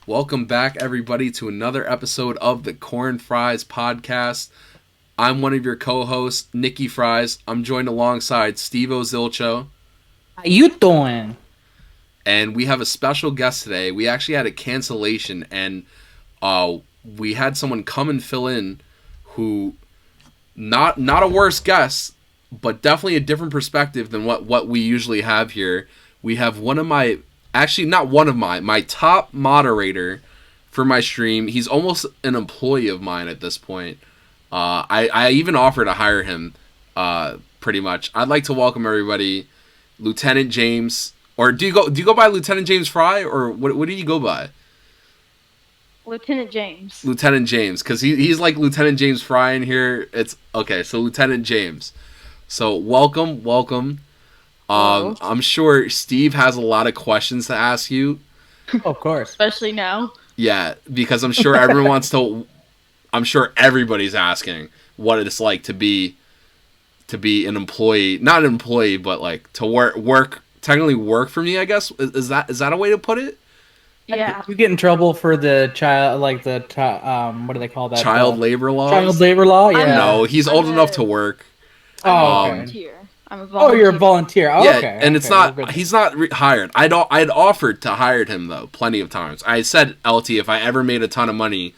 Welcome back, everybody, to another episode of the Cornfries podcast. I'm one of your co-hosts, Nickyfries. I'm joined alongside Steveozilcho. How you doing? And we have a special guest today. We actually had a cancellation, and we had someone come and fill in who, not a worse guest, but definitely a different perspective than what we usually have here. We have one of my... Actually, not one of my top moderator for my stream. He's almost an employee of mine at this point. I even offered to hire him, pretty much. I'd like to welcome everybody, LtJames. Or do you go by Lieutenant James Fry, or what do you go by? Lieutenant James. Lieutenant James, because he's like Lieutenant James Fry in here. It's okay, so Lieutenant James. So welcome. I'm sure Steve has a lot of questions to ask you. Of course. Especially now. Yeah, because I'm sure everyone wants to. I'm sure everybody's asking what it's like to be an employee, not an employee, but like to work technically work for me. I guess is that a way to put it? Yeah. You get in trouble for the child, like what do they call that? Child labor laws. Child labor law. Yeah. No, he's old enough to work. Oh, I'm a okay. volunteer. I'm a volunteer. Oh, you're a volunteer. Oh, Yeah, okay. and okay. it's not. He's not hired. I'd offered to hire him though plenty of times. I said, LT, if I ever made a ton of money,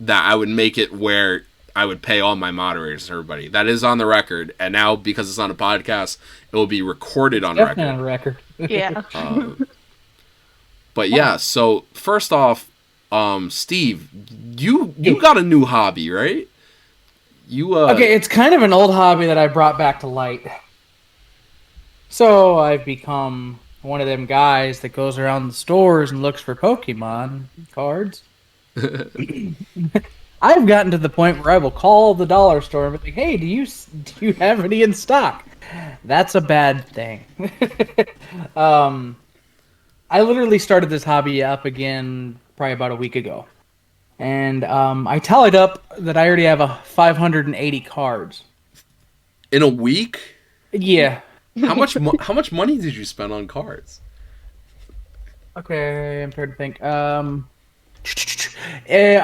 that I would make it where I would pay all my moderators and everybody. That is on the record, and now because it's on a podcast, it will be recorded on Definitely record. on record. Yeah. But yeah, so first off, Steve, you got a new hobby, right? Okay, it's kind of an old hobby that I brought back to light. So I've become one of them guys that goes around the stores and looks for Pokemon cards. I've gotten to the point where I will call the dollar store and be like, "Hey, do you have any in stock?" That's a bad thing. I literally started this hobby up again probably about a week ago. And I tallied up that I already have 580 cards. In a week? Yeah. How much money did you spend on cards? Okay, I'm trying to think. I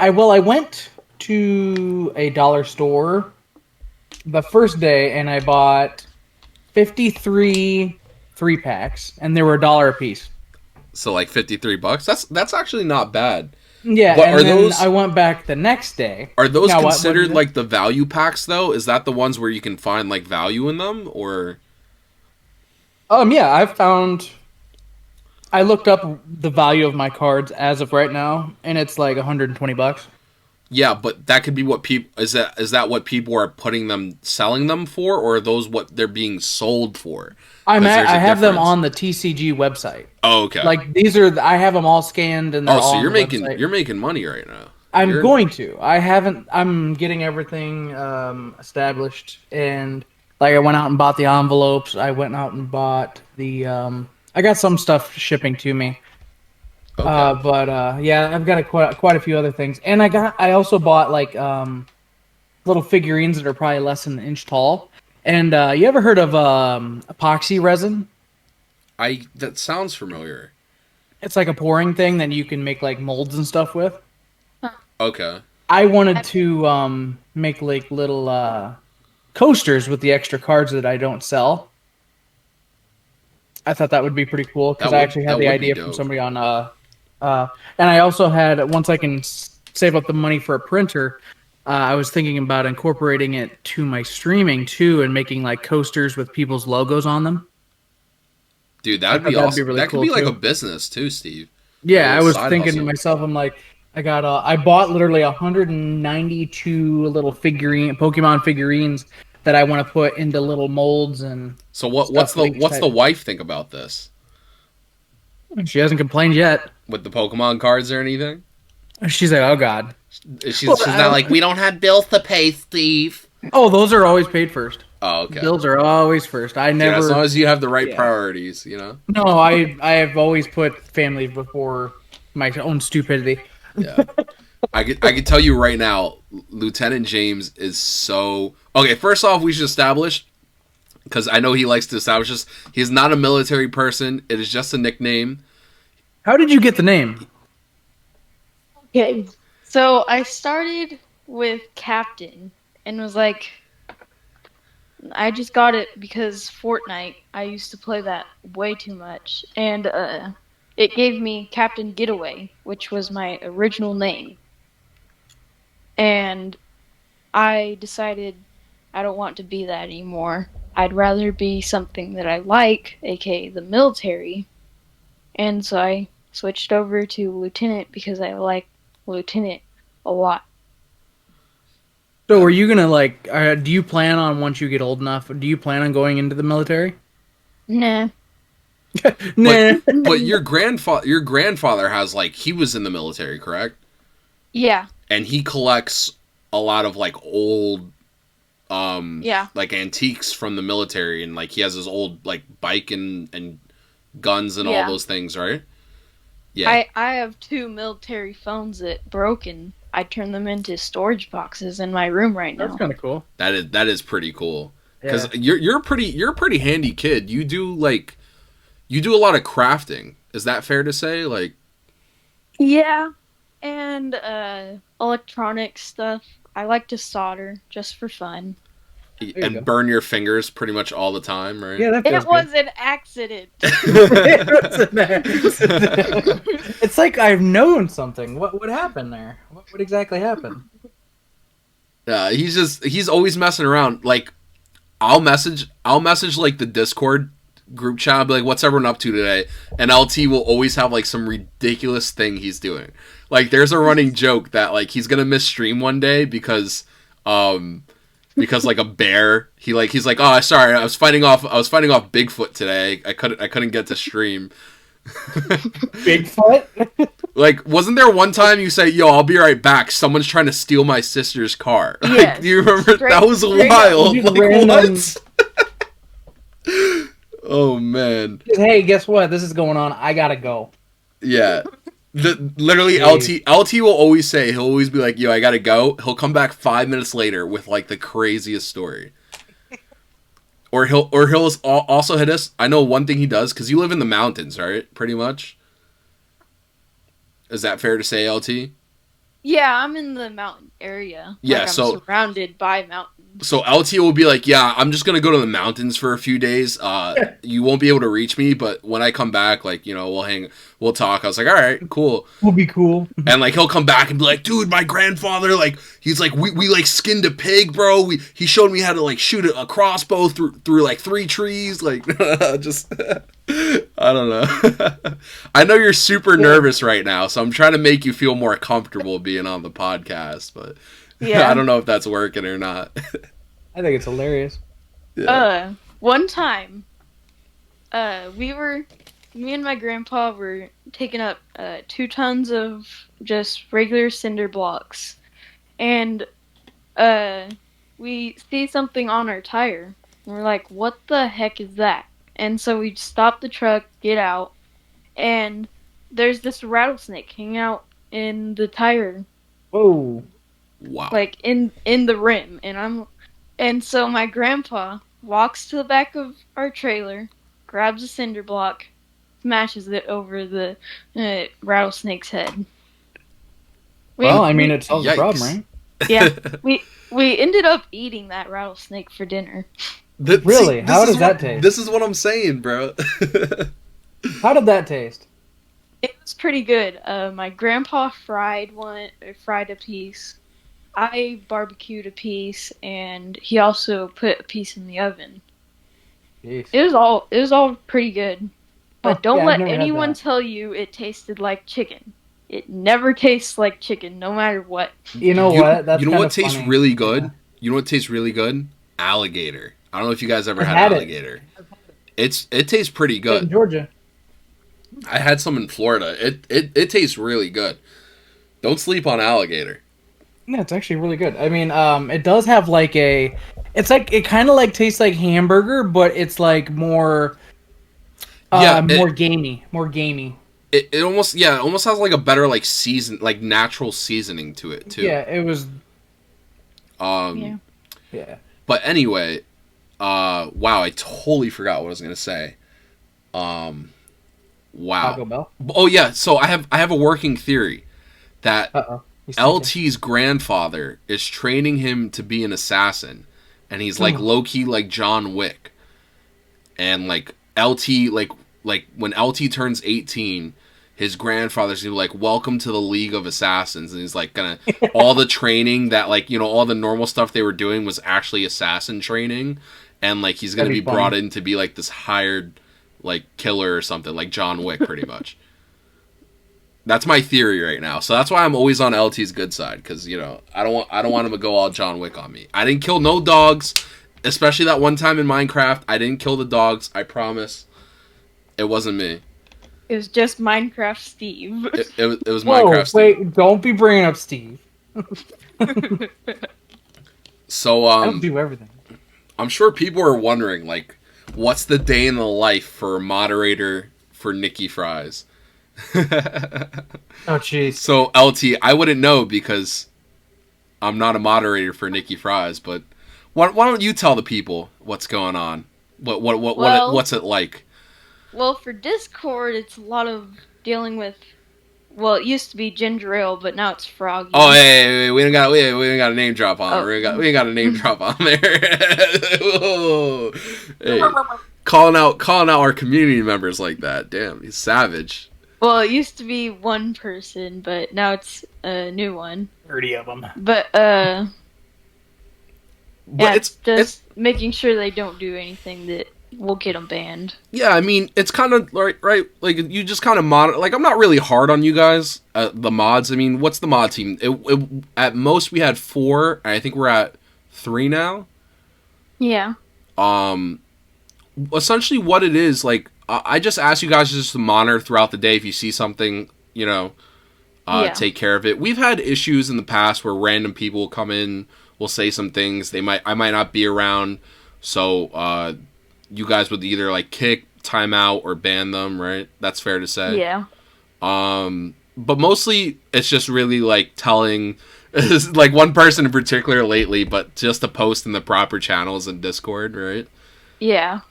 went to a dollar store the first day and I bought 53 3-packs, and they were $1 a piece. So like $53. That's actually not bad. Yeah, But and are then those- I went back the next day. Are those Now, considered what like the value packs though? Is that the ones where you can find like value in them, or? Yeah, I looked up the value of my cards as of right now, and it's like $120. Yeah, but that could be what people is that what people are selling them for, or are those what they're being sold for? I 'Cause there's a have them difference. on the TCG website. Oh, okay. Like I have them all scanned and they're all so on you're the making website. you're making money right now. I'm going to. I haven't. I'm getting everything established, and like I went out and bought the envelopes. I went out and bought the. I got some stuff shipping to me. Okay. Yeah, I've got quite a few other things, and I also bought like little figurines that are probably less than an inch tall. And you ever heard of epoxy resin? That sounds familiar. It's like a pouring thing that you can make like molds and stuff with. Okay. I wanted to make like little coasters with the extra cards that I don't sell. I thought that would be pretty cool because I actually had the idea from somebody on and I also had, once I can save up the money for a printer, I was thinking about incorporating it to my streaming too and making like coasters with people's logos on them. Dude, that'd be awesome. That could be like a business too, Steve. Yeah, I was thinking to hustle. myself, I'm like, I bought literally 192 little Pokemon figurines that I want to put into little molds and. So what's the wife think about this? She hasn't complained yet. With the Pokemon cards or anything? She's like, oh god. She's not like, we don't have bills to pay, Steve. Oh, those are always paid first. Oh, okay. Bills are always first. I never. Yeah, as long as you have the right priorities, you know. No, I have always put family before my own stupidity. Yeah, I could tell you right now, Lieutenant James is so okay. First off, we should establish, because I know he likes to establish this. He's not a military person. It is just a nickname. How did you get the name? Okay. So I started with Captain and was like, I just got it because Fortnite. I used to play that way too much, and it gave me Captain Getaway, which was my original name. And I decided I don't want to be that anymore. I'd rather be something that I like, aka the military. And so I switched over to Lieutenant because I like Lieutenant a lot. So, are you gonna do you plan on once you get old enough? Do you plan on going into the military? Nah. Nah. But your grandfather has he was in the military, correct? Yeah. And he collects a lot of old Yeah. antiques from the military, and he has his old bike and guns and all Yeah. those things, right? Yeah. I have 2 military phones that broke and I turned them into storage boxes in my room right now. That's kind of cool. That is pretty cool. Because Yeah. you're a pretty handy kid. You do a lot of crafting. Is that fair to say? Yeah. And electronic stuff. I like to solder just for fun. And burn your fingers pretty much all the time, right? Yeah, that feels It was an accident. It's like I've known something. What happened there? What exactly happened? He's always messing around. I'll message the Discord group chat. I'll be like, "What's everyone up to today?" And LT will always have some ridiculous thing he's doing. There's a running joke that he's gonna miss stream one day because a bear he's like, "Oh, sorry, I was fighting off Bigfoot today. I couldn't get to stream." Bigfoot? Wasn't there one time you say, "Yo, I'll be right back. Someone's trying to steal my sister's car." Yes. Do you remember? That was wild. What? Oh man. Hey, guess what? This is going on. I gotta go. Yeah. Literally, LT will always say, he'll always be like, "Yo, I gotta go." He'll come back 5 minutes later with the craziest story. Or he'll also hit us. I know one thing he does, because you live in the mountains, right? Pretty much. Is that fair to say, LT? Yeah, I'm in the mountain area. Yeah, I'm surrounded by mountains. So LT will be like, "Yeah, I'm just gonna go to the mountains for a few days. You won't be able to reach me, but when I come back, we'll talk." I was like, "All right, cool." We'll be cool. And he'll come back and be like, "Dude, my grandfather, he's like, we skinned a pig, bro. He showed me how to shoot a crossbow through 3 trees." Just I don't know. I know you're super nervous right now, so I'm trying to make you feel more comfortable being on the podcast, but Yeah. I don't know if that's working or not. I think it's hilarious. Yeah. One time, me and my grandpa were taking up 2 tons of just regular cinder blocks, and we see something on our tire, and we're like, "What the heck is that?" And so we stop the truck, get out, and there's this rattlesnake hanging out in the tire. Whoa. Wow. In the rim, and so my grandpa walks to the back of our trailer, grabs a cinder block, smashes it over the rattlesnake's head. It solves the problem, right? Yeah, we ended up eating that rattlesnake for dinner. Really? How does that taste? This is what I'm saying, bro. How did that taste? It was pretty good. My grandpa fried a piece. I barbecued a piece, and he also put a piece in the oven. Jeez. It was all pretty good. But don't I've let never had anyone that. tell you it tasted like chicken. It never tastes like chicken, no matter what. You know what? That's you know what kinda tastes funny. really good? Yeah. You know what tastes really good? Alligator. I don't know if you guys ever I've had had it. alligator. It tastes pretty In good. Georgia. I had some in Florida. It tastes really good. Don't sleep on alligator. Yeah, it's actually really good. I mean, it does have it kind of tastes like hamburger, but it's more, more gamey, It almost has a better season, natural seasoning to it too. Yeah, it was. Yeah. Yeah. But anyway, wow, I totally forgot what I was gonna say. Wow. Taco Bell. Oh yeah, so I have a working theory that He's LT's grandfather is training him to be an assassin, and he's like low-key like John Wick. And like LT, like when LT turns 18, his grandfather's gonna be like, welcome to the League of Assassins, and he's like gonna all the training that, like, you know, all the normal stuff they were doing was actually assassin training, and like he's gonna be brought in to be like this hired like killer or something, like John Wick, pretty much. That's my theory right now. So that's why I'm always on LT's good side, because, you know, I don't want him to go all John Wick on me. I didn't kill no dogs, especially that one time in Minecraft. I didn't kill the dogs. I promise. It wasn't me. It was just Minecraft Steve. It was Minecraft Steve. Wait, don't be bringing up Steve. So I don't do everything. I'm sure people are wondering, like, what's the day in the life for a moderator for Nickyfries? Oh jeez. So LT, I wouldn't know because I'm not a moderator for Nickyfries, but why don't you tell the people what's going on? What's it like? Well, for Discord, it's a lot of dealing with. Well, it used to be ginger ale, but now it's froggy. Oh, hey, we ain't got a name drop on it. We ain't got a name drop on there. Hey, calling out our community members like that. Damn, he's savage. Well, it used to be one person, but now it's a new one. 30 of them. But it's making sure they don't do anything that will get them banned. Yeah, I mean, it's kind of right. Like, you just kind of mod. Like, I'm not really hard on you guys, the mods. I mean, what's the mod team? At most we had 4. And I think we're at 3 now. Yeah. Essentially, what it is, like, I just ask you guys just to monitor throughout the day. If you see something, you know, take care of it. We've had issues in the past where random people will come in, will say some things. I might not be around, so you guys would either like kick, time out, or ban them, right? That's fair to say. Yeah. But mostly it's just really like telling, like one person in particular lately, but just to post in the proper channels in Discord, right? Yeah.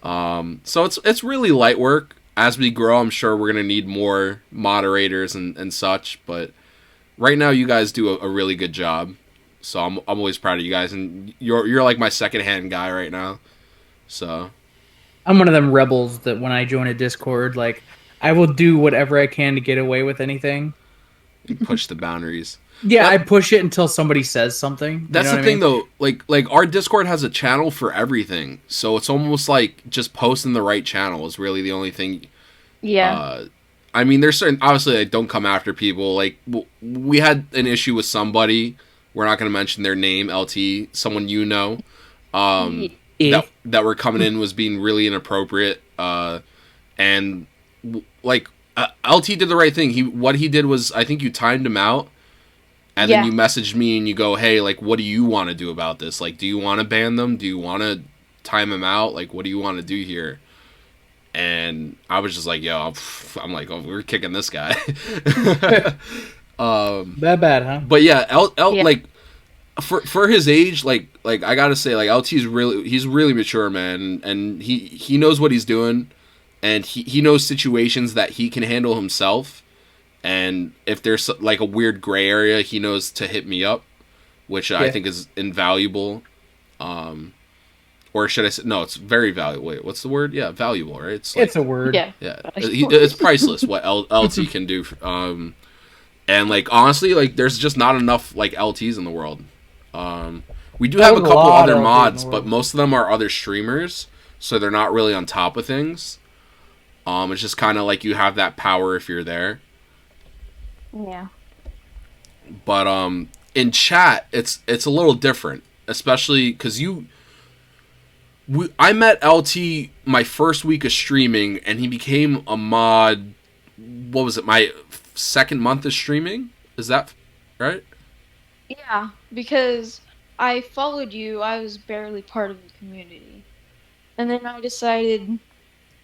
So it's really light work. As we grow, I'm sure we're gonna need more moderators and such. But right now, you guys do a really good job. So I'm always proud of you guys, and you're like my secondhand guy right now. So I'm one of them rebels that when I join a Discord, like, I will do whatever I can to get away with anything. You push the boundaries. Yeah, I push it until somebody says something. That's the thing, though. Like our Discord has a channel for everything, so it's almost like just posting the right channel is really the only thing. Yeah. I mean, there's certain, obviously, like, don't come after people. Like, we had an issue with somebody. We're not going to mention their name, LT, someone you know, that were coming in was being really inappropriate. And like, LT did the right thing. What he did was, I think you timed him out. And then you messaged me and you go, hey, like, what do you want to do about this? Like, do you want to ban them? Do you want to time them out? Like, what do you want to do here? And I was just like, yo, I'm like, oh, we're kicking this guy. That bad, huh? But yeah, like, for his age, like I gotta say, like, he's really mature, man, and he knows what he's doing, and he knows situations that he can handle himself. And if there's like a weird gray area, he knows to hit me up, which I think is invaluable. Or should I say, no, it's very valuable. Wait, what's the word? Yeah, valuable, right? It's a word. Yeah. It's priceless what LT can do. And like, honestly, like, there's just not enough like LTs in the world. We do have a couple other mods, but most of them are other streamers, so they're not really on top of things. It's just kind of like you have that power if you're there. Yeah. But in chat, it's a little different, especially because I met LT my first week of streaming, and he became a mod. What was it? My second month of streaming? Is that right? Yeah, because I followed you. I was barely part of the community, and then I decided,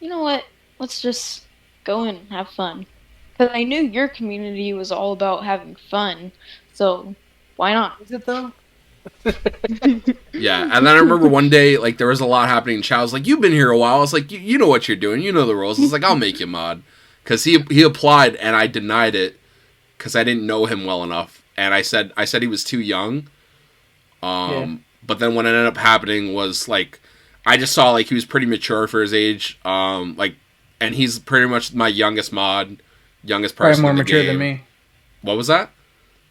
you know what? Let's just go in and have fun. Because I knew your community was all about having fun, so why not? Is it though? Yeah, and then I remember one day, like, there was a lot happening in chat. I was like, you've been here a while. I was like, you know what you're doing. You know the rules. I was like, I'll make you mod. Because he applied, and I denied it. because I didn't know him well enough, and I said he was too young. But then what ended up happening was like I just saw like he was pretty mature for his age. Like, and he's pretty much my youngest person. Probably more in the mature game. than me. What was that?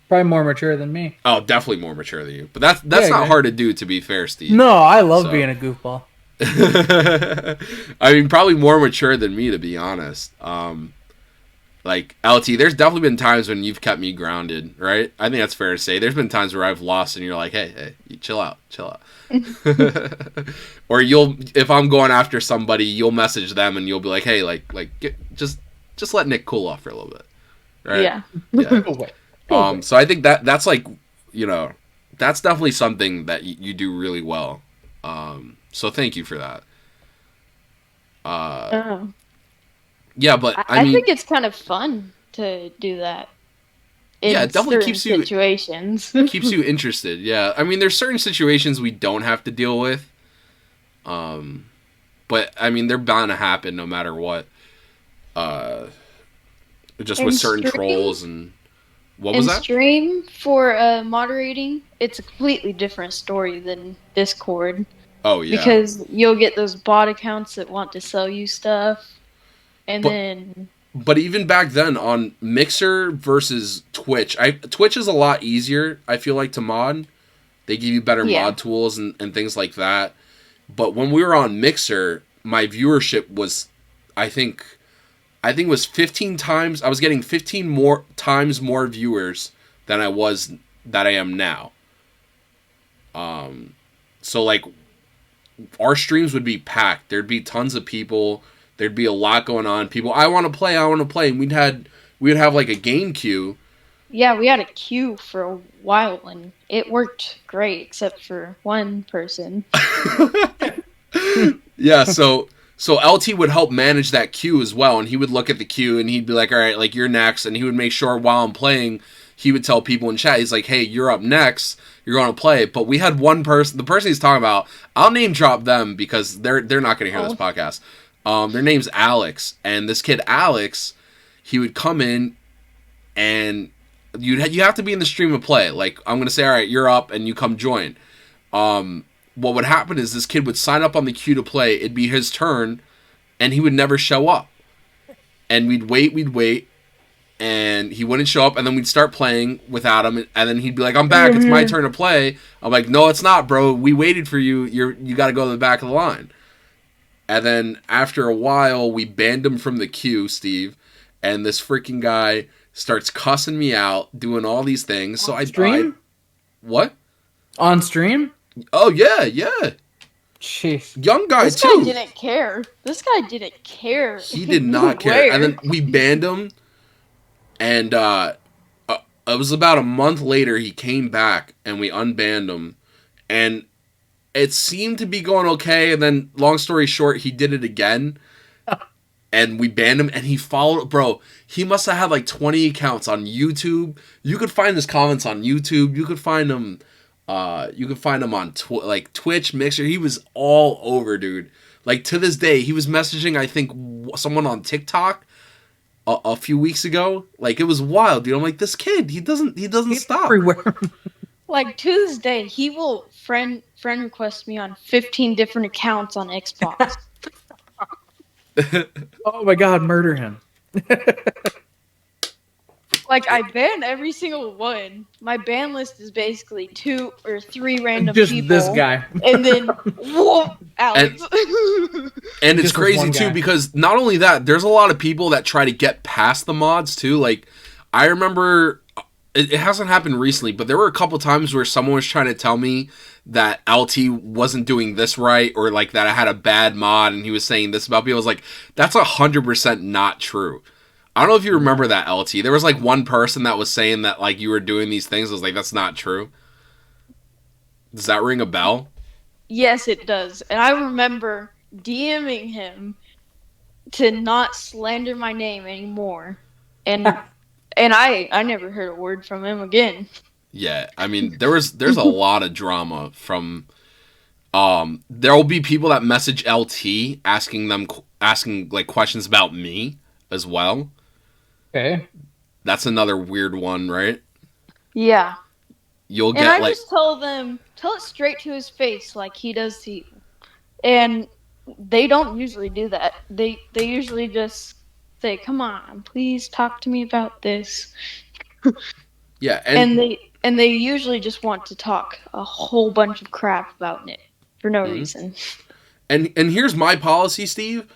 Probably more mature than me. Oh, definitely more mature than you. But that's not hard to do, to be fair, Steve. No, I love being a goofball. I mean, probably more mature than me, to be honest. Like, LT, there's definitely been times when you've kept me grounded, right? I think that's fair to say. There's been times where I've lost and you're like, hey, chill out. Or if I'm going after somebody, you'll message them and you'll be like, hey, just let Nick cool off for a little bit, right? Yeah. So I think that's like, that's definitely something that you do really well. So thank you for that. Yeah, but I mean, think it's kind of fun to do that. It definitely keeps you situations. keeps you interested. Yeah, I mean, there's certain situations we don't have to deal with, but I mean, they're bound to happen no matter what. Just with certain trolls and what was that? Stream for moderating, it's a completely different story than Discord. Oh yeah, because you'll get those bot accounts that want to sell you stuff. But even back then on Mixer versus Twitch, Twitch is a lot easier, I feel like, to mod. They give you better mod tools and things like that. But when we were on Mixer, my viewership was, I think it was 15 times. I was getting 15 times more viewers than I am now. So like our streams would be packed. There'd be tons of people. There'd be a lot going on. People, I want to play. And we'd have like a game queue. Yeah, we had a queue for a while, and it worked great, except for one person. Yeah, so LT would help manage that queue as well, and he would look at the queue, and he'd be like, all right, like, you're next, and he would make sure while I'm playing, he would tell people in chat, he's like, hey, you're up next, you're going to play. But we had one person, the person he's talking about, I'll name drop them because they're not going to hear this podcast. Their name's Alex, and this kid Alex, he would come in, and you have to be in the stream of play. Like, I'm going to say, all right, you're up, and you come join. What would happen is this kid would sign up on the queue to play, it'd be his turn, and he would never show up. And we'd wait, and he wouldn't show up, and then we'd start playing without him, and then he'd be like, I'm back, it's my turn to play. I'm like, no, it's not, bro, we waited for you, you got to go to the back of the line. And then after a while, we banned him from the queue, Steve, and this freaking guy starts cussing me out, doing all these things. So stream? What? On stream? Oh, yeah. Jeez. Young guy, this too. This guy didn't care. He did not care. And then we banned him, and it was about a month later, he came back, and we unbanned him, and it seemed to be going okay, and then, long story short, he did it again, and we banned him, and he followed, bro, he must have had like 20 accounts on YouTube. You could find his comments on YouTube, you could find him on Twitch, Mixer, he was all over, dude. Like, to this day, he was messaging, I think, someone on TikTok a few weeks ago. Like, it was wild, dude. I'm like, this kid, he doesn't stop. Everywhere. Like, to this day, he will friend request me on 15 different accounts on Xbox. Oh my god, murder him. Like, I ban every single one. My ban list is basically 2 or 3 random just people. Just this guy. And then, whoa, Alex. And it's crazy, too, because not only that, there's a lot of people that try to get past the mods, too. Like, I remember, it hasn't happened recently, but there were a couple times where someone was trying to tell me that LT wasn't doing this right, or, like, that I had a bad mod, and he was saying this about me. I was like, that's 100% not true. I don't know if you remember that, LT. There was, like, one person that was saying that, like, you were doing these things. I was like, that's not true. Does that ring a bell? Yes, it does. And I remember DMing him to not slander my name anymore. And I never heard a word from him again. Yeah, I mean, there's a lot of drama from... there will be people that message LT asking, like, questions about me as well. Okay. That's another weird one, right? Yeah. You'll And get I like just tell it straight to his face, like he does to you. And they don't usually do that. They usually just say, "Come on, please talk to me about this." yeah, And they usually just want to talk a whole bunch of crap about it for no reason. and here's my policy, Steve.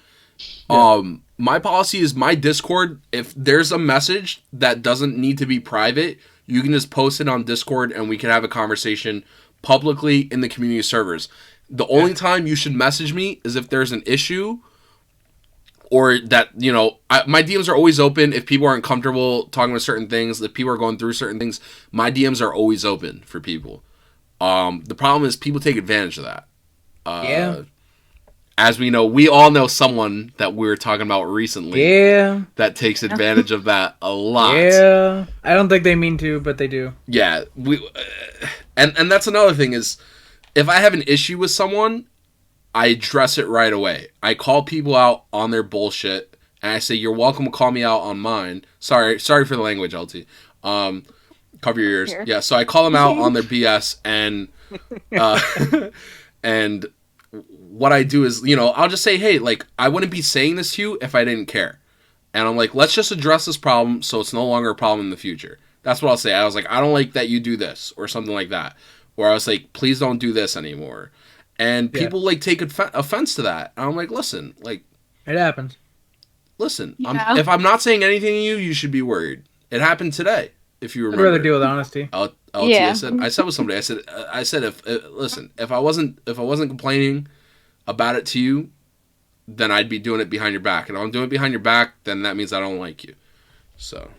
My policy is my Discord. If there's a message that doesn't need to be private, you can just post it on Discord and we can have a conversation publicly in the community servers. The only time you should message me is if there's an issue or that, my DMs are always open if people aren't comfortable talking about certain things, if people are going through certain things, my DMs are always open for people. The problem is people take advantage of that. As we know, we all know someone that we were talking about recently. Yeah. That takes advantage of that a lot. Yeah. I don't think they mean to, but they do. Yeah. And that's another thing is, if I have an issue with someone, I address it right away. I call people out on their bullshit, and I say, "You're welcome to call me out on mine." Sorry for the language, LT. Cover your ears. Here. Yeah. So I call them out on their BS, and and what I do is, I'll just say, "Hey, like, I wouldn't be saying this to you if I didn't care." And I'm like, "Let's just address this problem so it's no longer a problem in the future." That's what I'll say. I was like, "I don't like that you do this," or something like that. Or I was like, "Please don't do this anymore." And people like take offense to that. And I'm like, "Listen, like, it happens. Listen, Yeah. if I'm not saying anything to you, you should be worried. It happened today. If you remember, I'd rather deal with honesty. LT, Yeah. I said with somebody. I said if I wasn't complaining about it to you, then I'd be doing it behind your back. And if I'm doing it behind your back, then that means I don't like you. So,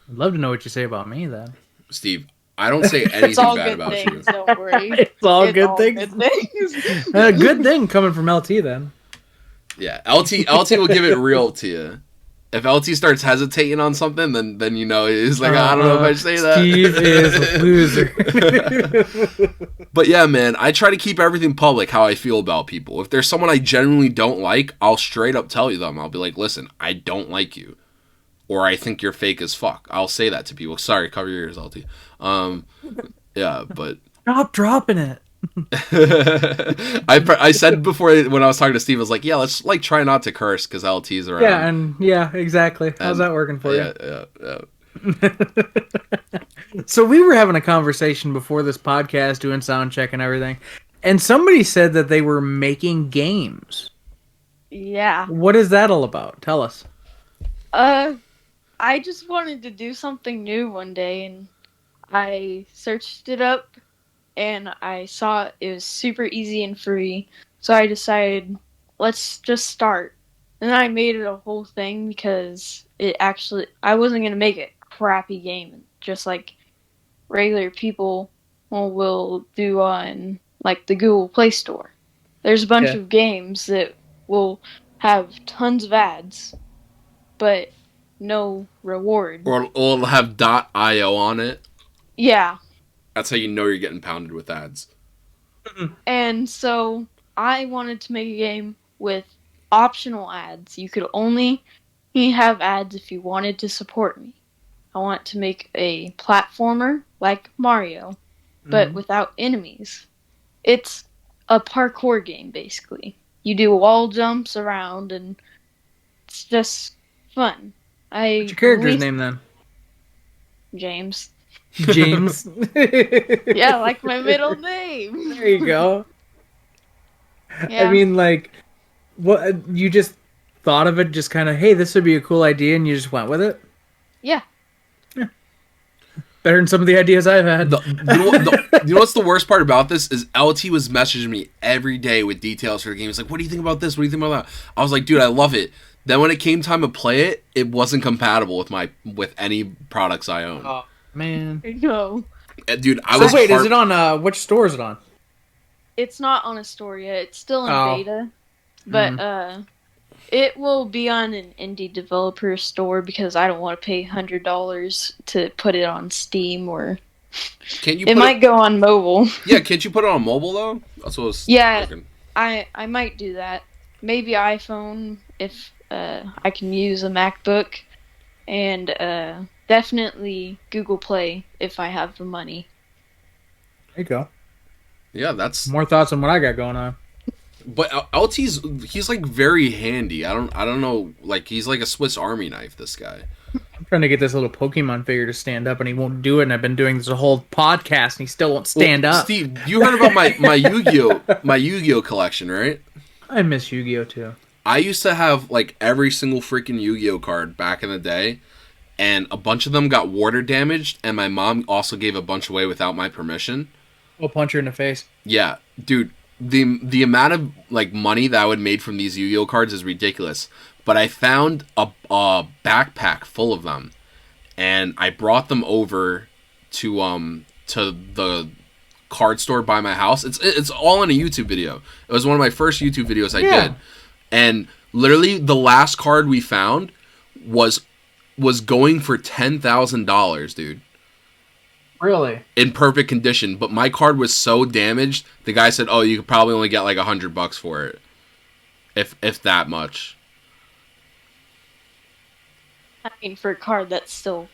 I'd love to know what you say about me, then. Steve, I don't say anything It's all bad good about things, you. don't worry. It's all good things. Good things. A good thing coming from LT, then. Yeah, LT will give it real to you. If LT starts hesitating on something, then he's like, I don't know if I should say that. Steve is a loser. But yeah, man, I try to keep everything public, how I feel about people. If there's someone I genuinely don't like, I'll straight up tell you them. I'll be like, listen, I don't like you. Or I think you're fake as fuck. I'll say that to people. Sorry, cover your ears, LT. Yeah, but... Stop dropping it. I said before when I was talking to Steve, I was like, yeah, let's like try not to curse because LT's around. Yeah, exactly. How's that working for you? Yeah. So we were having a conversation before this podcast, doing sound check and everything, and somebody said that they were making games. Yeah. What is that all about? Tell us. I just wanted to do something new one day, and I searched it up, and I saw it was super easy and free. So I decided, let's just start. And then I made it a whole thing because I wasn't going to make a crappy game, just like regular people will do on like the Google Play Store. There's a bunch of games that will have tons of ads, but no reward. Or it'll have .io on it. Yeah. That's how you know you're getting pounded with ads. And so I wanted to make a game with optional ads. You could only have ads if you wanted to support me. I want to make a platformer like Mario, but without enemies. It's a parkour game, basically. You do wall jumps around, and it's just fun. What's your character's name, then? James. James. Yeah, like my middle name. There you go. Yeah. I mean, like, what you just thought of it, just kind of, hey, this would be a cool idea, and you just went with it? Yeah. Better than some of the ideas I've had. You know what's the worst part about this is LT was messaging me every day with details for the game. He's like, what do you think about this? What do you think about that? I was like, dude, I love it. Then when it came time to play it, it wasn't compatible with any products I own. Oh, man. No. Dude, Wait, is it on, which store is it on? It's not on a store yet. It's still in beta. But, it will be on an indie developer store because I don't want to pay $100 to put it on Steam or... It might go on mobile. Yeah, can't you put it on mobile, though? That's what I was thinking. I might do that. Maybe iPhone if I can use a MacBook. And definitely Google Play if I have the money. There you go. Yeah, that's more thoughts on what I got going on. But he's like very handy. I don't know. Like he's like a Swiss Army knife. This guy. I'm trying to get this little Pokemon figure to stand up, and he won't do it. And I've been doing this whole podcast, and he still won't stand up. Steve, you heard about my Yu-Gi-Oh collection, right? I miss Yu-Gi-Oh too. I used to have like every single freaking Yu-Gi-Oh card back in the day, and a bunch of them got water damaged, and my mom also gave a bunch away without my permission. We'll punch her in the face. Yeah, dude. The amount of like money that I would made from these Yu-Gi-Oh cards is ridiculous. But I found a backpack full of them, and I brought them over to the card store by my house. It's all in a YouTube video. It was one of my first YouTube videos I did, and literally the last card we found was going for $10,000, dude. Really? In perfect condition, but my card was so damaged. The guy said, "Oh, you could probably only get like $100 for it, if that much." I mean, for a card, that's still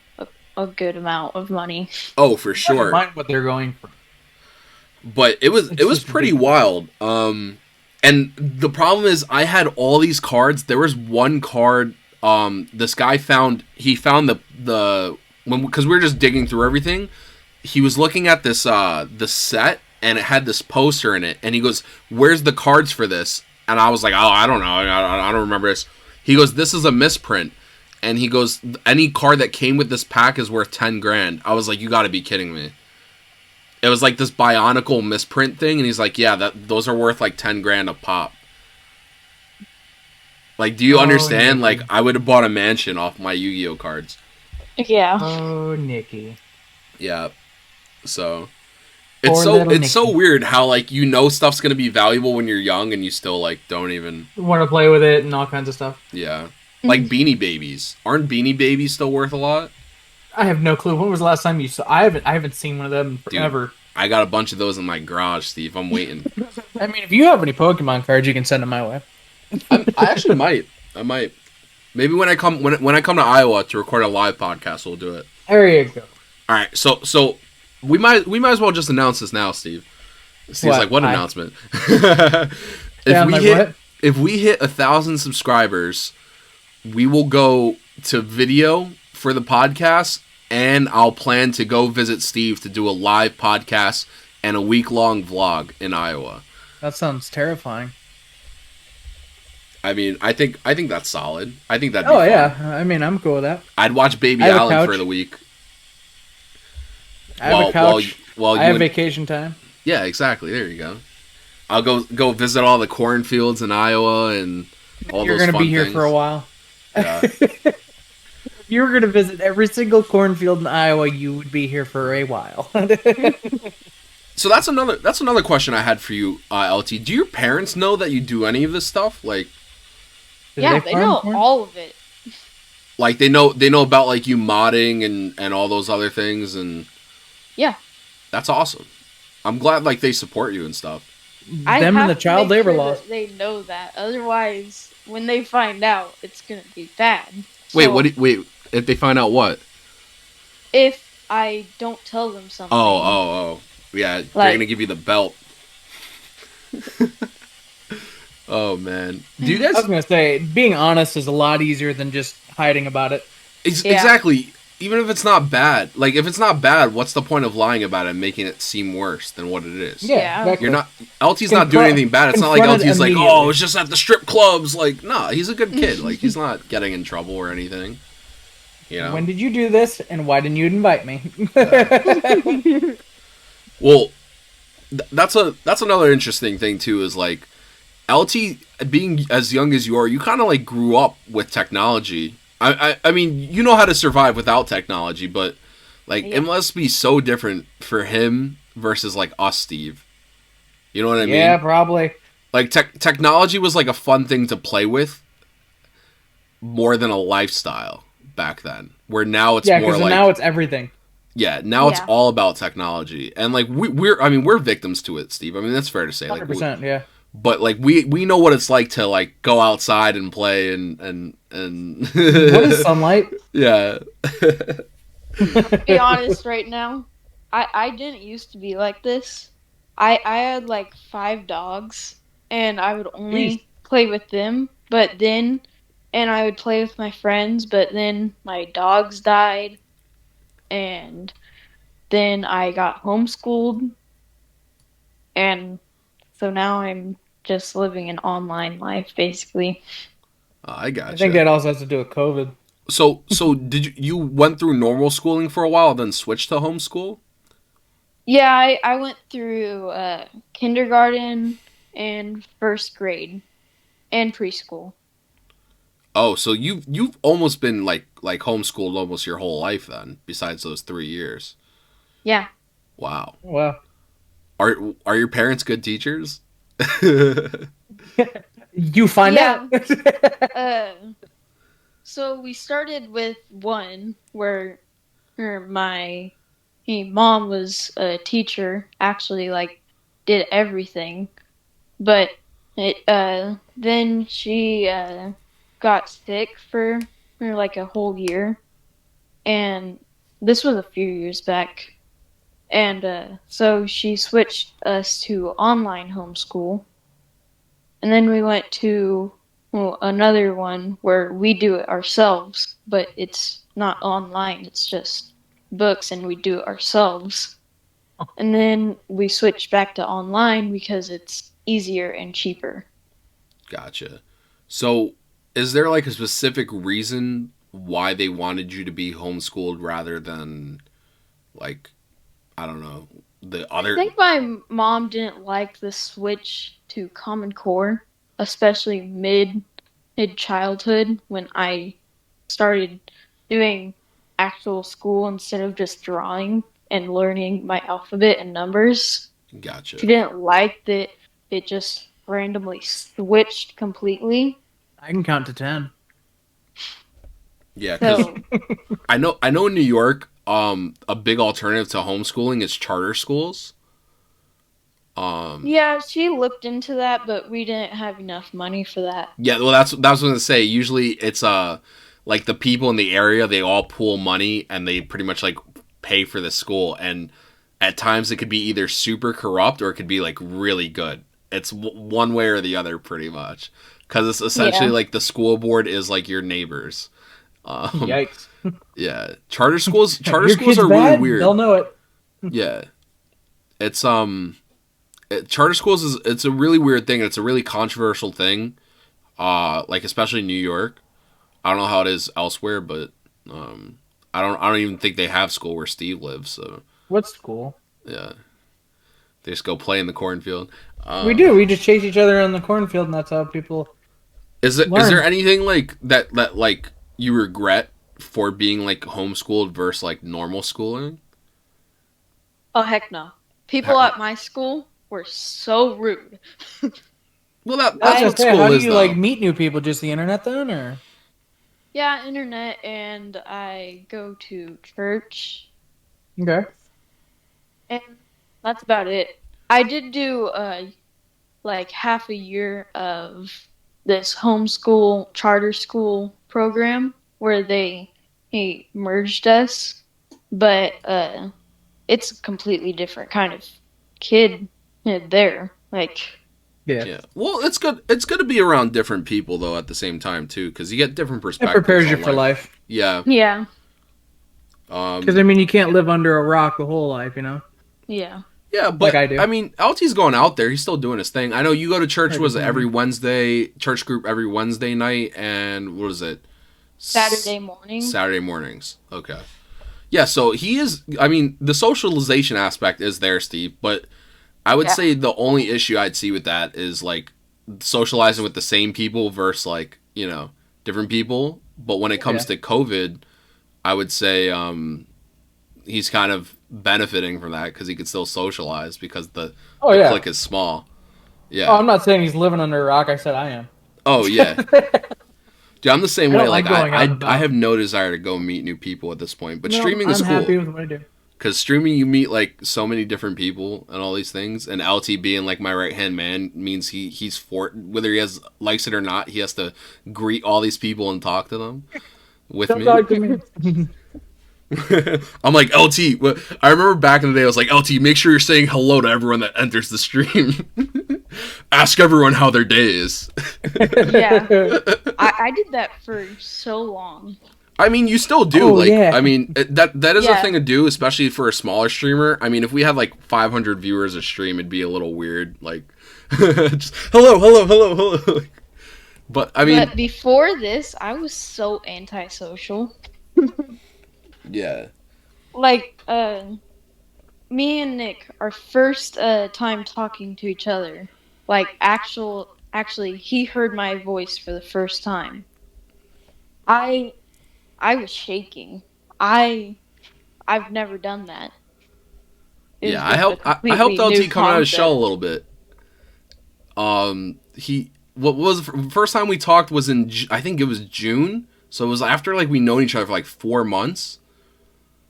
a good amount of money. Oh, for sure. Mind what they're going for. But it was pretty wild. And the problem is, I had all these cards. There was one card. This guy found the because we were just digging through everything. He was looking at this the set, and it had this poster in it, and he goes, "Where's the cards for this?" And I was like, "Oh, I don't know, I don't remember this." He goes, "This is a misprint," and he goes, "Any card that came with this pack is worth $10,000." I was like, "You got to be kidding me!" It was like this Bionicle misprint thing, and he's like, "Yeah, those are worth like $10,000 a pop." Like, do you understand? Nicky. Like, I would have bought a mansion off my Yu-Gi-Oh cards. Yeah. Oh, Nicky. Yeah. So it's so weird how like stuff's gonna be valuable when you're young and you still like don't even want to play with it and all kinds of stuff. Yeah. Like Beanie Babies. Aren't Beanie Babies still worth a lot? I have no clue. When was the last time you saw? I haven't seen one of them forever. Dude, I got a bunch of those in my garage, Steve. I'm waiting. I mean, if you have any Pokemon cards, you can send them my way. I actually might. I might. Maybe when I come to Iowa to record a live podcast, we'll do it. There you go. All right. So we might as well just announce this now, Steve. Steve's like, what announcement? If we hit 1,000 subscribers, we will go to video for the podcast, and I'll plan to go visit Steve to do a live podcast and a week-long vlog in Iowa. That sounds terrifying. I mean, I think that's solid. I think that'd be fun. Yeah. I mean, I'm cool with that. I'd watch Baby Allen for the week. I have a couch. I have vacation time. Yeah, exactly. There you go. I'll go visit all the cornfields in Iowa and all those fun things. You're going to be here for a while. Yeah. If you were going to visit every single cornfield in Iowa, you would be here for a while. So that's another question I had for you, LT. Do your parents know that you do any of this stuff? Like, yeah, they know all of it. Like they know about like you modding and all those other things, and yeah, that's awesome. I'm glad like they support you and stuff. Them and the child labor laws. They know that. Otherwise, when they find out, it's gonna be bad. Wait, wait. If they find out what? If I don't tell them something. Oh. Yeah, they're gonna give you the belt. Oh man, do you guys? I was gonna say, being honest is a lot easier than just hiding about it. Exactly. Even if it's not bad, like if it's not bad, what's the point of lying about it and making it seem worse than what it is? Yeah, exactly. You're not. LT's not doing anything bad. It's not like LT's like, oh, it's just at the strip clubs. Like, nah, he's a good kid. Like, he's not getting in trouble or anything. You know. When did you do this, and why didn't you invite me? Well, that's another interesting thing too. Is like LT being as young as you are, you kind of like grew up with technology. I mean, you know how to survive without technology, but like it must be so different for him versus like us, Steve. You know what I mean? Yeah, probably. Like technology was like a fun thing to play with, more than a lifestyle back then. Where now it's more like now it's everything. Yeah, now it's all about technology, and like we're victims to it, Steve. I mean that's fair to say. 100%, yeah. But like we know what it's like to like go outside and play and what is sunlight? Yeah. Be honest right now. I didn't used to be like this. I had like 5 dogs, and I would Jeez. only play with them. But then, and I would play with my friends. But then my dogs died, and then I got homeschooled, and so now I'm just living an online life, basically. I I think gotcha. that also has to do with COVID. So did you went through normal schooling for a while, then switched to homeschool? Yeah, I went through kindergarten and first grade and preschool. Oh, so you've almost been like homeschooled almost your whole life then, besides those 3 years. Yeah. Wow. Well, Are your parents good teachers? you find Yeah. out. Uh, so we started with one where my mom was a teacher, actually like did everything, but then she got sick for like a whole year, and this was a few years back, and so she switched us to online homeschool, and then we went to another one where we do it ourselves, but it's not online, it's just books and we do it ourselves. And then we switched back to online because it's easier and cheaper. Gotcha. So, is there like a specific reason why they wanted you to be homeschooled rather than like I don't know the I other? think my mom didn't like the switch to Common Core, especially mid childhood when I started doing actual school instead of just drawing and learning my alphabet and numbers. She Gotcha. didn't like that it just randomly switched completely. I can count to 10. Yeah, because So, I know in New York, a big alternative to homeschooling is charter schools. Um, yeah, she looked into that, but we didn't have enough money for that. yeah, well, that's what I was gonna say. Usually, it's like the people in the area they all pool money and they pretty much like pay for the school, and at times it could be either super corrupt or it could be like really good. It's one way or the other, pretty much, because it's essentially Yeah. like the school board is like your neighbors. Um, Yikes. yeah, charter schools. Charter Your schools kid's are really bad, they'll weird. know it. Yeah, it's charter schools is it's a really weird thing. It's a really controversial thing. Like especially New York. I don't know how it is elsewhere, but um, I don't even think they have school where Steve lives. So What's cool? yeah, they just go play in the cornfield. We Uh, do. We just chase each other in the cornfield, and that's how people is there learn. anything like that like you regret for being like homeschooled versus like normal schooling? Oh, heck no. People Ha- at my school were so rude. Well, I was that's I, gonna what say, school how do is you like though. meet new people? Just the internet then, or yeah, internet, and I go to church, okay? and that's about it. I did do like half a year of this homeschool charter school program where they merged us, but it's a completely different kind of kid there. Like, Yeah, Yeah. Well, it's good. It's good to be around different people though at the same time too, because you get different it perspectives prepares you on for life. life. Yeah. yeah, Because I mean, you can't live under a rock the whole life, you know, yeah. Yeah, like but I do. I mean, LT's going out there. He's still doing his thing. I know you go to church. Like Was it's it not every me. Wednesday? Church group every Wednesday night, and what is it? Saturday morning. Saturday mornings. Okay. Yeah. So he is. I mean, the socialization aspect is there, Steve. But I would Yeah. say the only issue I'd see with that is like socializing with the same people versus like different people. But when it comes Yeah. to COVID, I would say he's kind of benefiting from that because he could still socialize because the Oh the yeah. clique is small. Oh, Yeah. I'm not saying he's living under a rock. I said I am. Oh yeah. Dude, I'm the same I way. don't Like like going out and I about. have no desire to go meet new people at this point. But No, streaming is I'm happy cool with what I do. because streaming you meet like so many different people and all these things. And LT being like my right hand man means he's for whether he has likes it or not. He has to greet all these people and talk to them with Don't me. talk to me. I'm like, LT. I remember back in the day, I was like, LT, make sure you're saying hello to everyone that enters the stream. Ask everyone how their day is. Yeah. I did that for so long. I mean, you still do. I mean, that is a thing to do, especially for a smaller streamer. I mean, if we had like 500 viewers a stream, it'd be a little weird. Like, just, hello. But I mean, but before this, I was so antisocial. Yeah. Like, me and Nick, our first time talking to each other, like actually, he heard my voice for the first time. I was shaking. I've never done that. Yeah, I helped LT come out of his shell a little bit. What was the first time we talked was in I think it was June, so it was after like we known each other for like 4 months.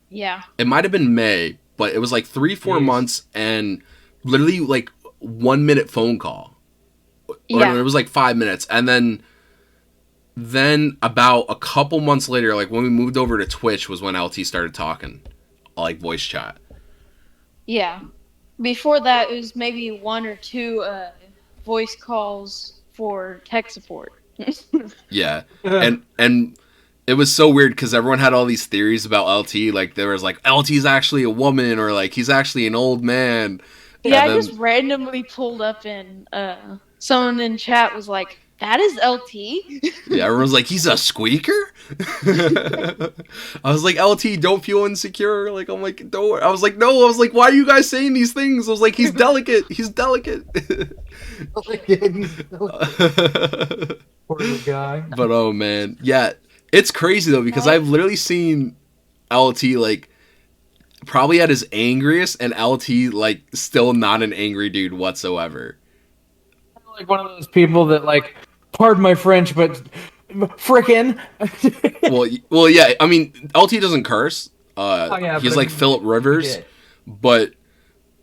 Yeah. It might have been May, but it was like 3-4 months and literally like 1 minute phone call. Yeah. Or it was like 5 minutes, and then about a couple months later, like when we moved over to Twitch, was when LT started talking, like voice chat. Yeah. Before that, it was maybe 1 or 2 voice calls for tech support. Yeah, and it was so weird because everyone had all these theories about LT. Like there was like LT's actually a woman, or like he's actually an old man. Yeah, I just randomly pulled up and someone in chat was like, "That is LT." Yeah, everyone's like, "He's a squeaker." I was like, "LT, don't feel insecure." Like I'm like, "Don't worry." I was like, "No." I was like, "Why are you guys saying these things?" I was like, "He's delicate. He's delicate." Poor guy. But oh man, yeah, it's crazy though because I've literally seen LT like probably at his angriest, and LT like still not an angry dude whatsoever. Like one of those people that like, pardon my French, but frickin'. well, yeah. I mean, LT doesn't curse. Yeah, he's like Philip Rivers, but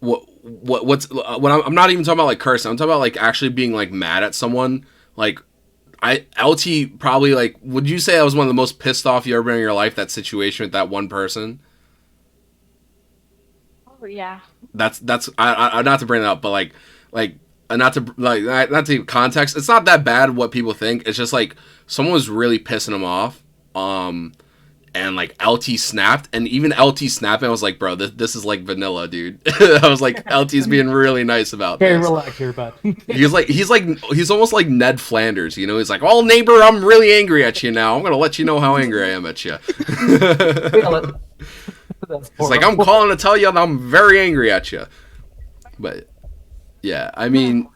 I'm not even talking about like cursing. I'm talking about like actually being like mad at someone. Like LT probably like. Would you say that was one of the most pissed off you ever been in your life? That situation with that one person. Oh yeah. That's I not to bring it up, but like not to give context. It's not that bad what people think. It's just like someone was really pissing him off. And like LT snapped, and even LT snapping, I was like, bro, this is like vanilla, dude. I was like, LT's being really nice about this. Very relaxed here, bud. he's almost like Ned Flanders, you know? He's like, oh neighbor, I'm really angry at you now. I'm gonna let you know how angry I am at you. It's like, I'm calling to tell you that I'm very angry at you. But yeah, I mean,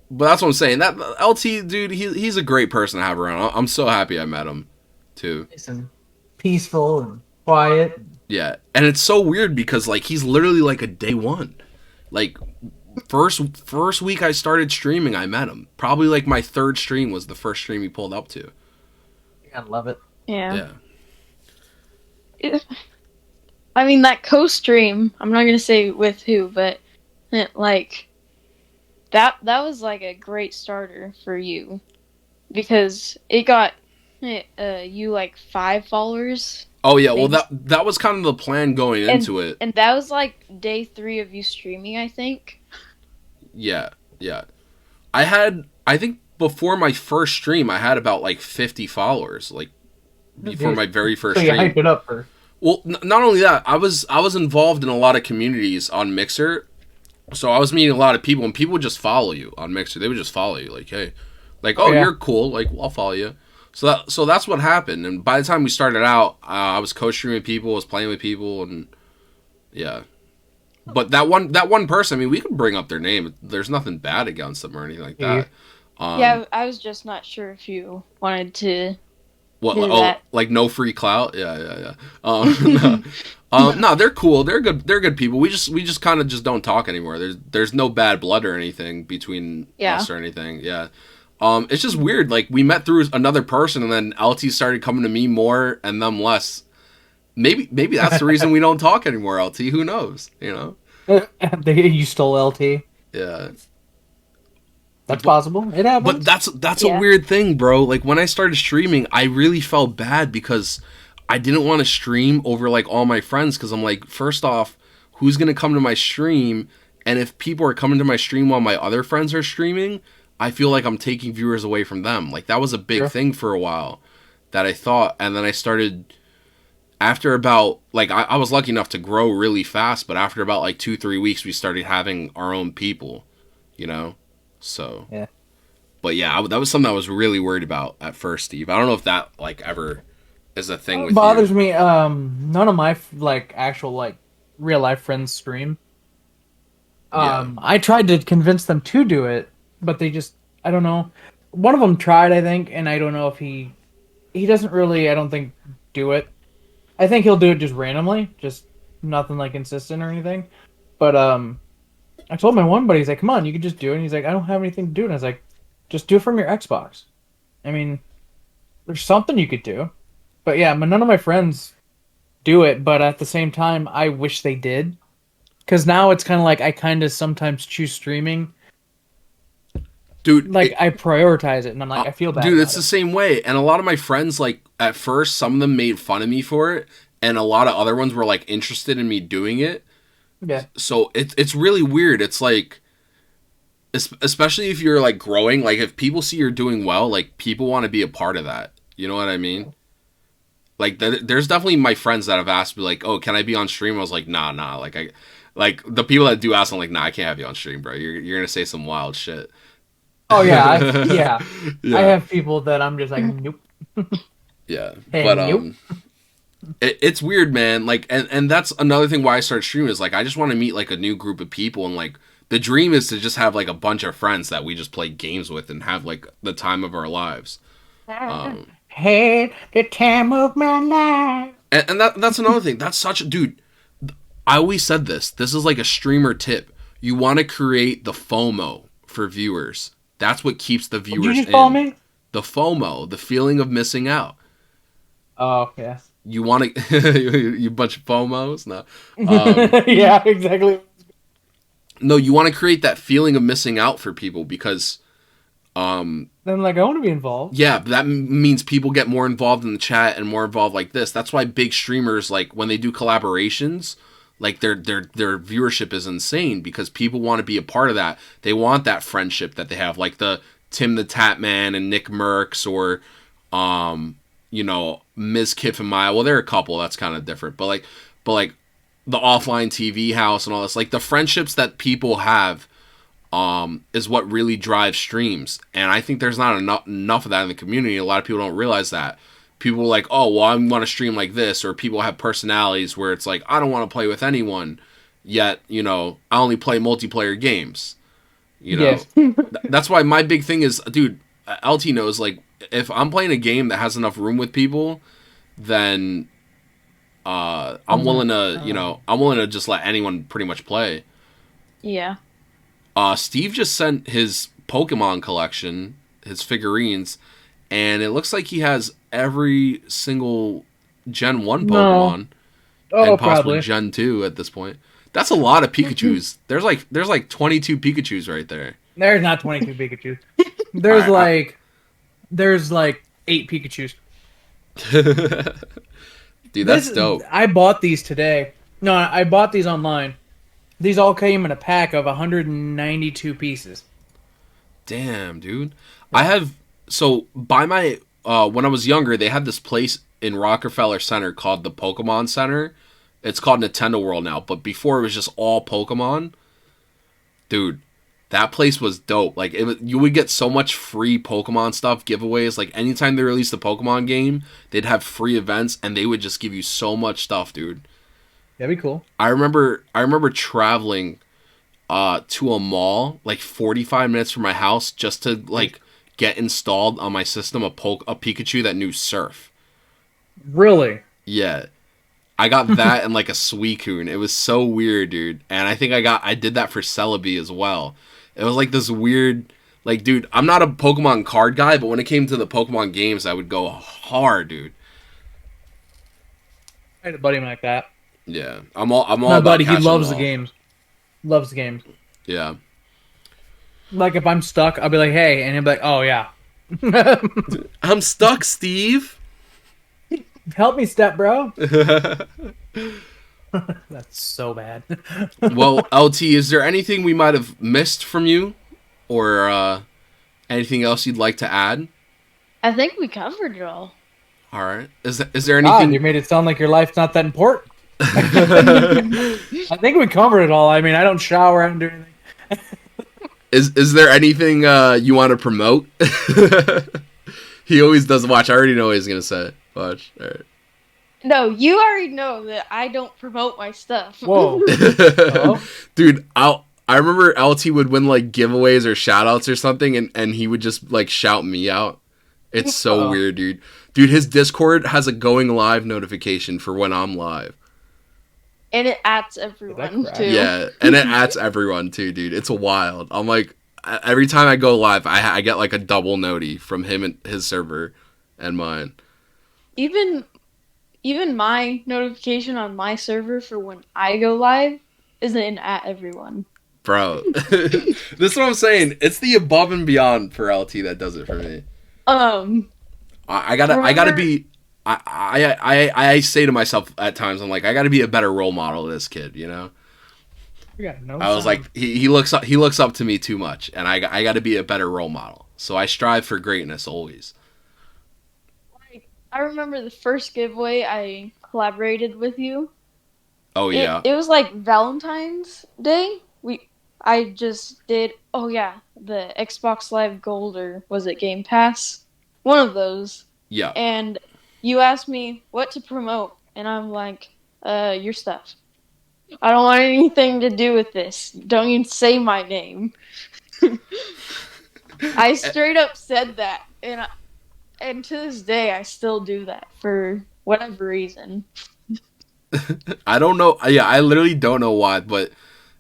but that's what I'm saying. That LT dude, he's a great person to have around. I'm so happy I met him too. And peaceful and quiet. Yeah, and it's so weird because like he's literally like a day one. Like first week I started streaming, I met him. Probably like my 3rd stream was the first stream he pulled up to. I love it. Yeah. I mean, that co-stream, I'm not gonna say with who, but like that was like a great starter for you because it got you like 5 followers. Oh yeah, well that was kind of the plan going into it. And that was like day 3 of you streaming, I think. Yeah. I think before my first stream I had about like 50 followers, like before my very first stream. Hype it up for. Well, not only that, I was involved in a lot of communities on Mixer, so I was meeting a lot of people, and people would just follow you on Mixer. They would just follow you, like, hey, like, oh, you're cool, like, well, I'll follow you. So that's what happened. And by the time we started out, I was co-streaming people, was playing with people, and yeah. But that one person, I mean, we could bring up their name. There's nothing bad against them or anything like that. Yeah, I was just not sure if you wanted to. What? Oh, like no free clout? Yeah. No, they're cool. They're good. They're good people. We just kind of just don't talk anymore. There's no bad blood or anything between us or anything. Yeah. It's just weird. Like we met through another person, and then LT started coming to me more and them less. Maybe that's the reason we don't talk anymore. LT, who knows? You know. You stole LT. Yeah. That's possible. It happens. But that's a weird thing, bro. Like when I started streaming, I really felt bad because I didn't want to stream over like all my friends because I'm like, first off, who's gonna come to my stream? And if people are coming to my stream while my other friends are streaming, I feel like I'm taking viewers away from them. Like that was a big thing for a while that I thought, and then I started after about like I was lucky enough to grow really fast, but after about like 2-3 weeks, we started having our own people, you know. So yeah. But yeah, that was something I was really worried about at first, Steve. I don't know if that like ever is a thing with bothers you. me. None of my like actual like real life friends stream. I tried to convince them to do it, but they just I don't know. One of them tried, I think, and I don't know if he doesn't really I don't think do it. I think he'll do it just randomly, just nothing like consistent or anything. But I told my one buddy, he's like, "Come on, you can just do it." And he's like, "I don't have anything to do." And I was like, "Just do it from your Xbox." I mean, there's something you could do. But yeah, none of my friends do it. But at the same time, I wish they did. Because now it's kind of like I kind of sometimes choose streaming. Dude, like I prioritize it, and I'm like, I feel bad. Dude, it's the same way. And a lot of my friends, like at first, some of them made fun of me for it, and a lot of other ones were like interested in me doing it. Yeah. So it's really weird. It's like, especially if you're like growing, like if people see you're doing well, like people want to be a part of that. You know what I mean? Like there's definitely my friends that have asked me like, "Oh, can I be on stream?" I was like, "Nah." Like the people that do ask, I'm like, "Nah, I can't have you on stream, bro. You're gonna say some wild shit." Oh yeah, yeah. I have people that I'm just like, nope. Yeah, hey, but nope. it's weird, man. Like, and that's another thing why I started streaming is like I just want to meet like a new group of people, and like the dream is to just have like a bunch of friends that we just play games with and have like the time of our lives. Had the time of my life. And that's another thing. That's such a dude. I always said this. This is like a streamer tip. You want to create the FOMO for viewers. That's what keeps the viewers in. Did you follow me? The FOMO, the feeling of missing out. Oh, yeah. You want to... you bunch of FOMOs? No. Yeah, exactly. No, you want to create that feeling of missing out for people because... then like, I want to be involved. Yeah, that means people get more involved in the chat and more involved like this. That's why big streamers, like, when they do collaborations... Like their viewership is insane because people want to be a part of that. They want that friendship that they have, like the Tim the Tatman and Nick Merckx, or you know, Ms. Kiff and Maya. Well, they're a couple. That's kind of different. But like the Offline TV House and all this. Like the friendships that people have is what really drives streams. And I think there's not enough of that in the community. A lot of people don't realize that. People are like, oh, well, I want to stream like this. Or people have personalities where it's like, I don't want to play with anyone. Yet, you know, I only play multiplayer games. You know? Yes. That's why my big thing is, dude, LT knows, like, if I'm playing a game that has enough room with people, then I'm willing to, you know, I'm willing to just let anyone pretty much play. Yeah. Steve just sent his Pokemon collection, his figurines, and it looks like he has every single Gen 1 Pokemon. Oh, and possibly probably. Gen 2 at this point. That's a lot of Pikachus. There's like 22 Pikachus right there. There's not 22 Pikachus. There's like 8 Pikachus. Dude, that's dope. I bought these today. No, I bought these online. These all came in a pack of 192 pieces. Damn, dude. I have... So, by my... when I was younger, they had this place in Rockefeller Center called the Pokemon Center. It's called Nintendo World now, but before it was just all Pokemon. Dude, that place was dope. Like, you would get so much free Pokemon stuff, giveaways. Like, anytime they released a Pokemon game, they'd have free events, and they would just give you so much stuff, dude. That'd be cool. I remember traveling to a mall, like 45 minutes from my house, just to, like, get installed on my system a Pikachu that knew Surf. Really? Yeah. I got that and like a Suicune. It was so weird, dude. And I think I did that for Celebi as well. It was like this weird, like, dude, I'm not a Pokemon card guy, but when it came to the Pokemon games, I would go hard, dude. I had a buddy like that. Yeah. I'm all My about buddy, he catching loves them the all. games. Loves the games. Yeah. Like, if I'm stuck, I'll be like, hey, and he'll be like, oh, yeah. I'm stuck, Steve. Help me, step bro. That's so bad. Well, LT, is there anything we might have missed from you, or anything else you'd like to add? I think we covered it all. All right. Is there God, anything? you made it sound like your life's not that important. I think we covered it all. I mean, I don't shower, I don't do anything. Is there anything you want to promote? He always does. Watch, I already know what he's gonna say. Watch. All right. No, you already know that I don't promote my stuff. Whoa. Dude, I remember LT would win like giveaways or shout outs or something, and he would just like shout me out. It's so weird, dude. Dude, his Discord has a going live notification for when I'm live. And it adds everyone too. Yeah, and it adds everyone too, dude. It's wild. I'm like, every time I go live, I get like a double noti from him and his server and mine. Even my notification on my server for when I go live isn't at everyone. Bro, this is what I'm saying. It's the above and beyond for LT that does it for me. I gotta be. I say to myself at times, I'm like, I gotta be a better role model to this kid, you know. I was like, he looks up to me too much, and I gotta be a better role model. So I strive for greatness always. I remember the first giveaway I collaborated with you. Oh yeah. It was like Valentine's Day. I just did. Oh yeah, the Xbox Live Gold, or was it Game Pass? One of those. Yeah. And you asked me what to promote, and I'm like, your stuff. I don't want anything to do with this. Don't even say my name. I straight up said that, and to this day, I still do that for whatever reason. I don't know. Yeah, I literally don't know why, but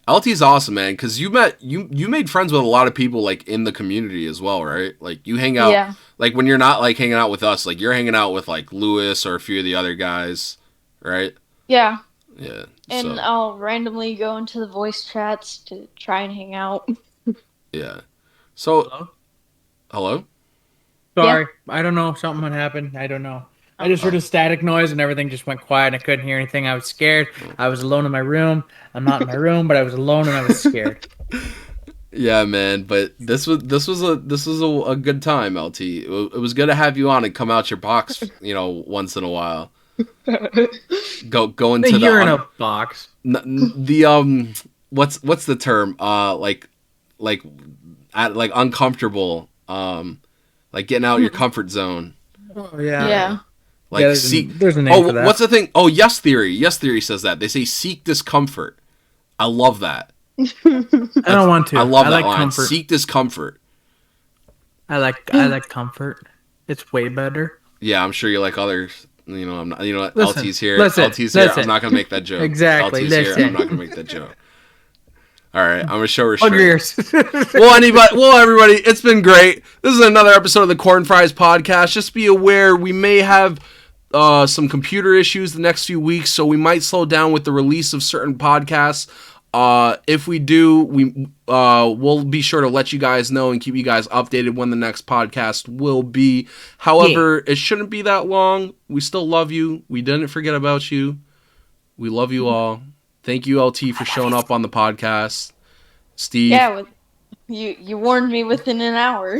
LT's awesome, man. Because you made friends with a lot of people like in the community as well, right? Like you hang out, like when you're not like hanging out with us, like you're hanging out with like Lewis or a few of the other guys, right? Yeah. Yeah. And I'll randomly go into the voice chats to try and hang out. Yeah. So, hello? Sorry, yeah. I don't know. Something happened. I don't know. I just heard a static noise and everything just went quiet. I couldn't hear anything. I was scared. I was alone in my room. I'm not in my room, but I was alone and I was scared. Yeah, man. But this was a good time, LT. It was good to have you on and come out your box, once in a while. Go into you're in a box. The what's the term? Like uncomfortable. Like getting out of your comfort zone. Oh yeah. Yeah. Like there's a name for that. What's the thing? Oh, Yes Theory. Yes Theory says that. They say seek discomfort. I love that. I don't want to. I love that like line. Comfort. Seek discomfort. I like comfort. It's way better. Yeah, I'm sure you like others. I'm not. What? Listen, LT's here. Listen, LT's here. I'm not gonna make that joke. Exactly. LT's here. I'm not gonna make that joke. All right, I'm gonna show restraint. Well, everybody, it's been great. This is another episode of the Cornfries podcast. Just be aware we may have some computer issues the next few weeks, so we might slow down with the release of certain podcasts. If we do, we'll be sure to let you guys know and keep you guys updated when the next podcast will be. However, It shouldn't be that long. We still love you. We didn't forget about you. We love you all. Thank you, LT, for showing up on the podcast. Steve. Yeah, you warned me within an hour.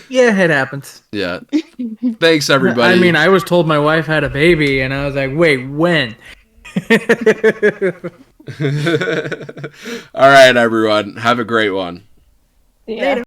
Yeah, it happens. Yeah. Thanks, everybody. I mean, I was told my wife had a baby, and I was like, wait, when? All right, everyone. Have a great one. Yeah. Later.